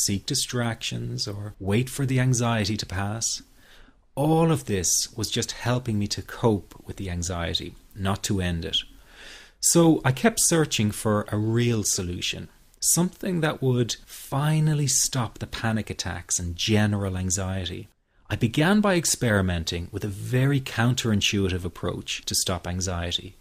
seek distractions, or wait for the anxiety to pass. All of this was just helping me to cope with the anxiety, not to end it. So I kept searching for a real solution, something that would finally stop the panic attacks and general anxiety. I began by experimenting with a very counterintuitive approach to stop anxiety,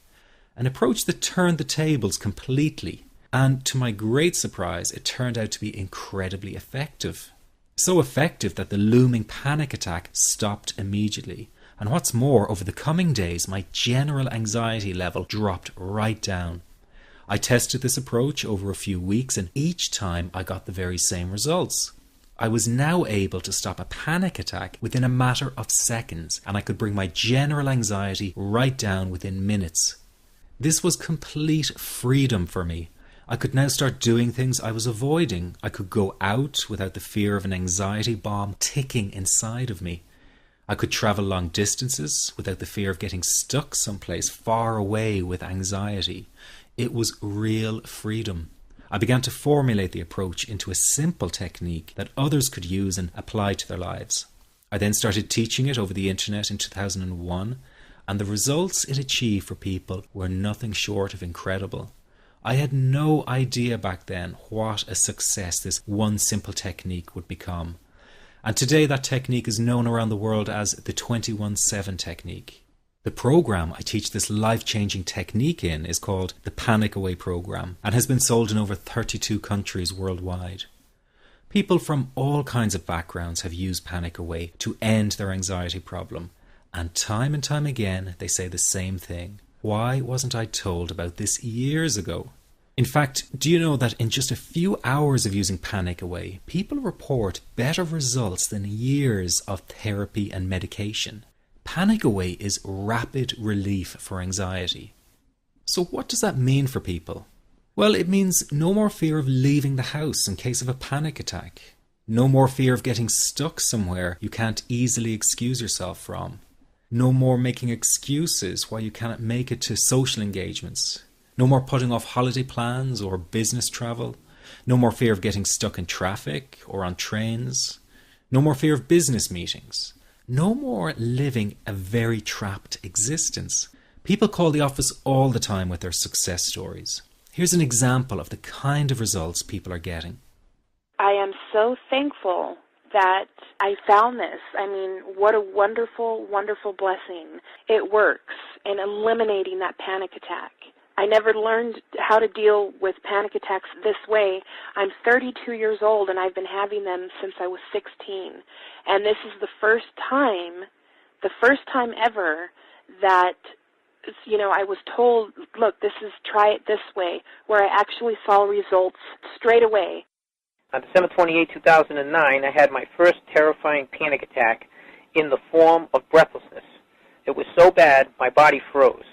an approach that turned the tables completely, and to my great surprise, it turned out to be incredibly effective. So effective that the looming panic attack stopped immediately. And what's more, over the coming days, my general anxiety level dropped right down. I tested this approach over a few weeks, and each time I got the very same results. I was now able to stop a panic attack within a matter of seconds, and I could bring my general anxiety right down within minutes. This was complete freedom for me. I could now start doing things I was avoiding. I could go out without the fear of an anxiety bomb ticking inside of me. I could travel long distances without the fear of getting stuck someplace far away with anxiety. It was real freedom. I began to formulate the approach into a simple technique that others could use and apply to their lives. I then started teaching it over the internet in 2001, and the results it achieved for people were nothing short of incredible. I had no idea back then what a success this one simple technique would become. And today that technique is known around the world as the 21-7 technique. The program I teach this life-changing technique in is called the Panic Away program and has been sold in over 32 countries worldwide. People from all kinds of backgrounds have used Panic Away to end their anxiety problem. And time again they say the same thing. Why wasn't I told about this years ago? In fact, do you know that in just a few hours of using Panic Away, people report better results than years of therapy and medication? Panic Away is rapid relief for anxiety. So what does that mean for people? Well, it means no more fear of leaving the house in case of a panic attack. No more fear of getting stuck somewhere you can't easily excuse yourself from. No more making excuses why you cannot make it to social engagements. No more putting off holiday plans or business travel. No more fear of getting stuck in traffic or on trains. No more fear of business meetings. No more living a very trapped existence. People call the office all the time with their success stories. Here's an example of the kind of results people are getting. I am so thankful that I found this. I mean, what a wonderful, wonderful blessing. It works in eliminating that panic attack. I never learned how to deal with panic attacks this way. I'm 32 years old and I've been having them since I was 16. And this is the first time ever that, I was told, look, try it this way, where I actually saw results straight away. On December 28, 2009, I had my first terrifying panic attack in the form of breathlessness. It was so bad, my body froze.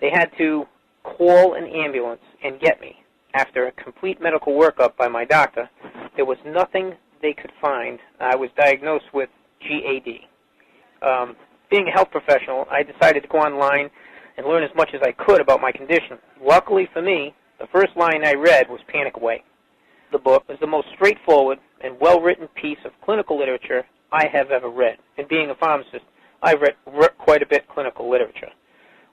They had to call an ambulance and get me. After a complete medical workup by my doctor, there was nothing they could find. I was diagnosed with GAD. Being a health professional, I decided to go online and learn as much as I could about my condition. Luckily for me, the first line I read was Panic Away. The book was the most straightforward and well-written piece of clinical literature I have ever read. And being a pharmacist, I've read quite a bit of clinical literature.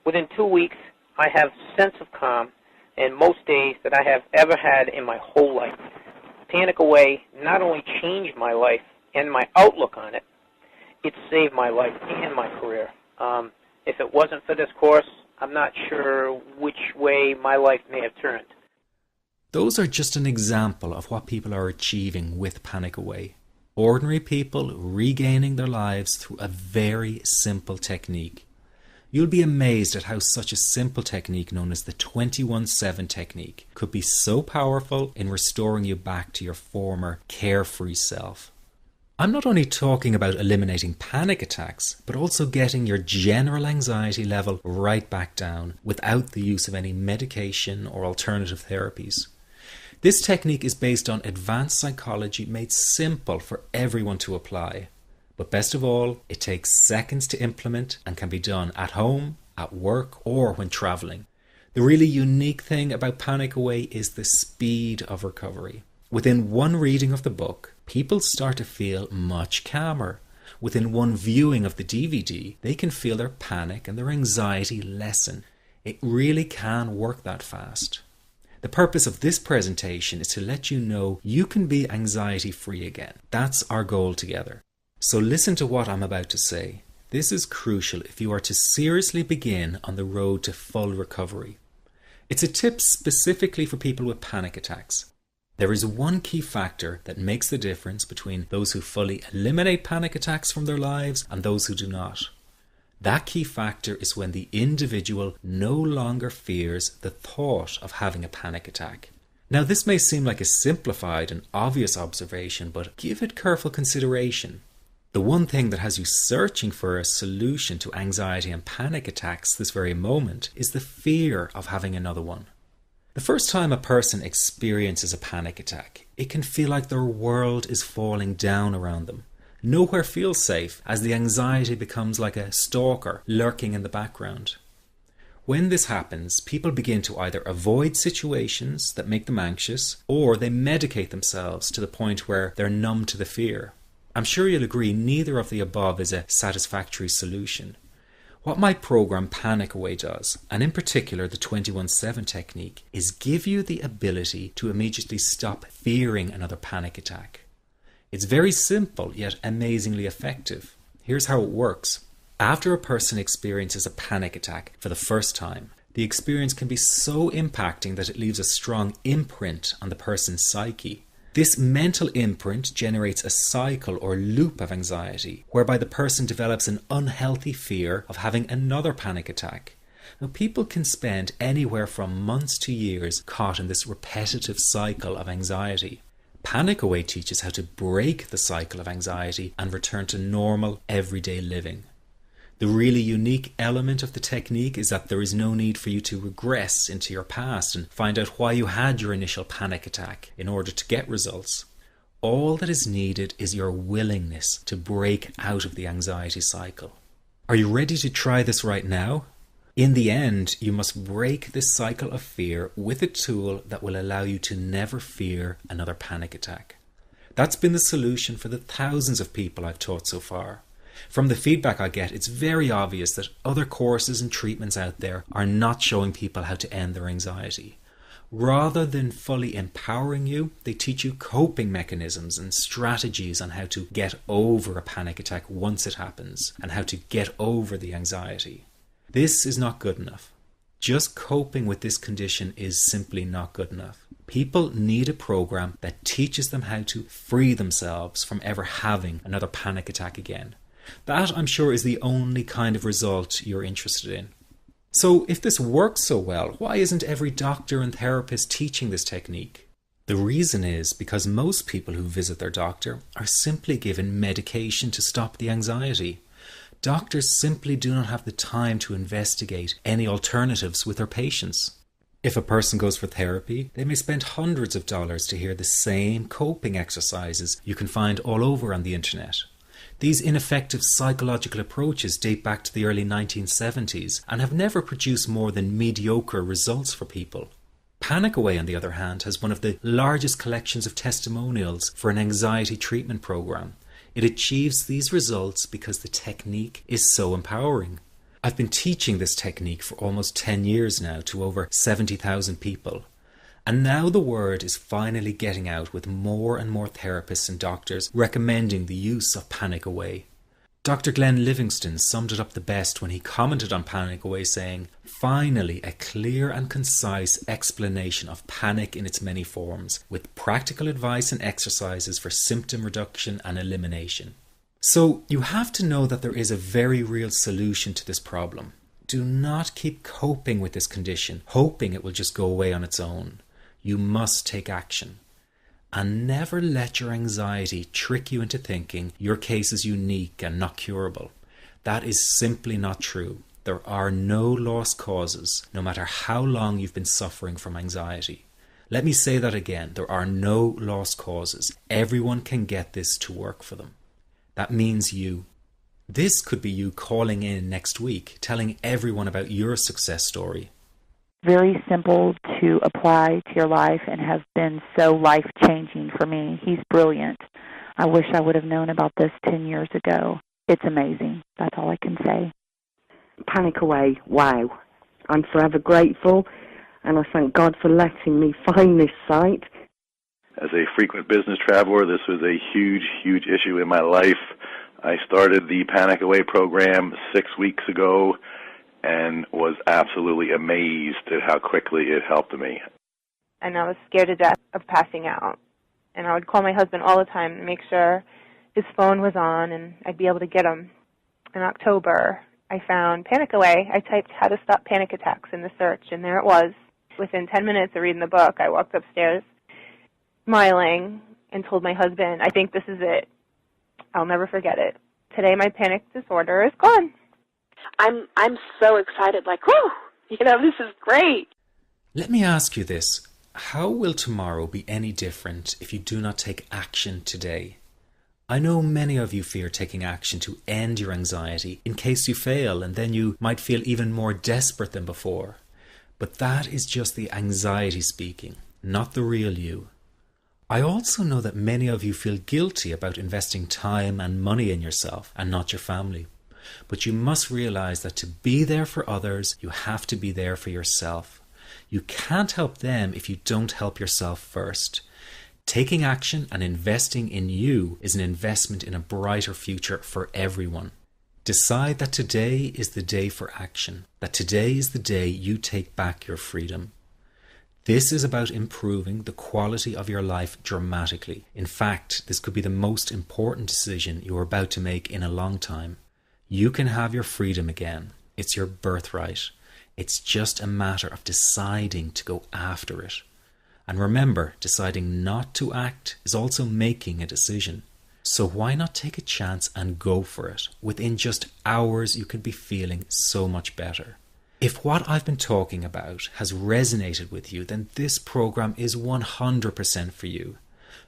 Within 2 weeks, I have a sense of calm in most days that I have ever had in my whole life. Panic Away not only changed my life and my outlook on it, it saved my life and my career. If it wasn't for this course, I'm not sure which way my life may have turned. Those are just an example of what people are achieving with Panic Away. Ordinary people regaining their lives through a very simple technique. You'll be amazed at how such a simple technique known as the 21-7 technique could be so powerful in restoring you back to your former carefree self. I'm not only talking about eliminating panic attacks, but also getting your general anxiety level right back down without the use of any medication or alternative therapies. This technique is based on advanced psychology made simple for everyone to apply. But best of all, it takes seconds to implement and can be done at home, at work, or when traveling. The really unique thing about Panic Away is the speed of recovery. Within one reading of the book, people start to feel much calmer. Within one viewing of the DVD, they can feel their panic and their anxiety lessen. It really can work that fast. The purpose of this presentation is to let you know you can be anxiety-free again. That's our goal together. So listen to what I'm about to say. This is crucial if you are to seriously begin on the road to full recovery. It's a tip specifically for people with panic attacks. There is one key factor that makes the difference between those who fully eliminate panic attacks from their lives and those who do not. That key factor is when the individual no longer fears the thought of having a panic attack. Now, this may seem like a simplified and obvious observation, but give it careful consideration. The one thing that has you searching for a solution to anxiety and panic attacks this very moment is the fear of having another one. The first time a person experiences a panic attack, it can feel like their world is falling down around them. Nowhere feels safe as the anxiety becomes like a stalker lurking in the background. When this happens, people begin to either avoid situations that make them anxious, or they medicate themselves to the point where they're numb to the fear. I'm sure you'll agree neither of the above is a satisfactory solution. What my program Panic Away does, and in particular the 21-7 technique, is give you the ability to immediately stop fearing another panic attack. It's very simple yet amazingly effective. Here's how it works. After a person experiences a panic attack for the first time, the experience can be so impacting that it leaves a strong imprint on the person's psyche. This mental imprint generates a cycle or loop of anxiety, whereby the person develops an unhealthy fear of having another panic attack. Now, people can spend anywhere from months to years caught in this repetitive cycle of anxiety. Panic Away teaches how to break the cycle of anxiety and return to normal, everyday living. The really unique element of the technique is that there is no need for you to regress into your past and find out why you had your initial panic attack in order to get results. All that is needed is your willingness to break out of the anxiety cycle. Are you ready to try this right now? In the end, you must break this cycle of fear with a tool that will allow you to never fear another panic attack. That's been the solution for the thousands of people I've taught so far. From the feedback I get, it's very obvious that other courses and treatments out there are not showing people how to end their anxiety. Rather than fully empowering you, they teach you coping mechanisms and strategies on how to get over a panic attack once it happens and how to get over the anxiety. This is not good enough. Just coping with this condition is simply not good enough. People need a program that teaches them how to free themselves from ever having another panic attack again. That, I'm sure, is the only kind of result you're interested in. So if this works so well, why isn't every doctor and therapist teaching this technique? The reason is because most people who visit their doctor are simply given medication to stop the anxiety. Doctors simply do not have the time to investigate any alternatives with their patients. If a person goes for therapy, they may spend hundreds of dollars to hear the same coping exercises you can find all over on the internet. These ineffective psychological approaches date back to the early 1970s and have never produced more than mediocre results for people. Panic Away, on the other hand, has one of the largest collections of testimonials for an anxiety treatment program. It achieves these results because the technique is so empowering. I've been teaching this technique for almost 10 years now to over 70,000 people. And now the word is finally getting out with more and more therapists and doctors recommending the use of Panic Away. Dr. Glenn Livingston summed it up the best when he commented on Panic Away saying, "Finally, a clear and concise explanation of panic in its many forms, with practical advice and exercises for symptom reduction and elimination." So you have to know that there is a very real solution to this problem. Do not keep coping with this condition, hoping it will just go away on its own. You must take action. And never let your anxiety trick you into thinking your case is unique and not curable. That is simply not true. There are no lost causes, no matter how long you've been suffering from anxiety. Let me say that again. There are no lost causes. Everyone can get this to work for them. That means you. This could be you calling in next week, telling everyone about your success story. very simple to apply to your life and has been so life-changing for me. He's brilliant. I wish I would have known about this 10 years ago. It's amazing. That's all I can say. Panic Away, wow. I'm forever grateful, and I thank God for letting me find this site. As a frequent business traveler, this was a huge, huge issue in my life. I started the Panic Away program 6 weeks ago and was absolutely amazed at how quickly it helped me. And I was scared to death of passing out. And I would call my husband all the time to make sure his phone was on and I'd be able to get him. In October, I found Panic Away. I typed how to stop panic attacks in the search, and there it was. Within 10 minutes of reading the book, I walked upstairs smiling and told my husband, I think this is it. I'll never forget it. Today my panic disorder is gone. I'm so excited, like, whoo, this is great. Let me ask you this. How will tomorrow be any different if you do not take action today? I know many of you fear taking action to end your anxiety in case you fail, and then you might feel even more desperate than before. But that is just the anxiety speaking, not the real you. I also know that many of you feel guilty about investing time and money in yourself and not your family. But you must realize that to be there for others, you have to be there for yourself. You can't help them if you don't help yourself first. Taking action and investing in you is an investment in a brighter future for everyone. Decide that today is the day for action, that today is the day you take back your freedom. This is about improving the quality of your life dramatically. In fact, this could be the most important decision you are about to make in a long time. You can have your freedom again. It's your birthright. It's just a matter of deciding to go after it. And remember, deciding not to act is also making a decision. So why not take a chance and go for it? Within just hours, you could be feeling so much better. If what I've been talking about has resonated with you, then this program is 100% for you.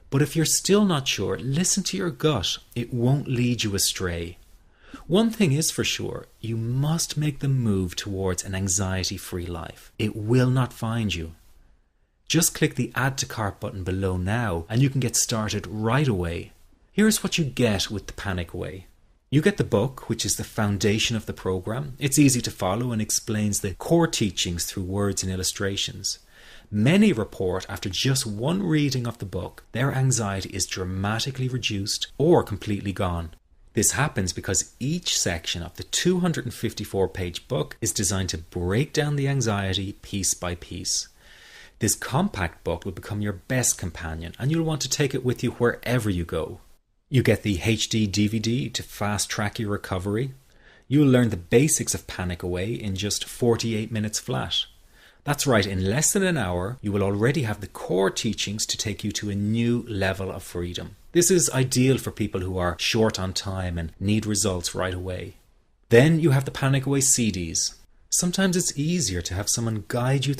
But if you're still not sure, listen to your gut. It won't lead you astray. One thing is for sure, you must make the move towards an anxiety-free life. It will not find you. Just click the Add to Cart button below now and you can get started right away. Here's what you get with the Panic Away. You get the book, which is the foundation of the program. It's easy to follow and explains the core teachings through words and illustrations. Many report after just one reading of the book, their anxiety is dramatically reduced or completely gone. This happens because each section of the 254-page book is designed to break down the anxiety piece by piece. This compact book will become your best companion and you'll want to take it with you wherever you go. You get the HD DVD to fast track your recovery. You'll learn the basics of Panic Away in just 48 minutes flat. That's right, in less than an hour, you will already have the core teachings to take you to a new level of freedom. This is ideal for people who are short on time and need results right away. Then you have the Panic Away CDs. Sometimes it's easier to have someone guide you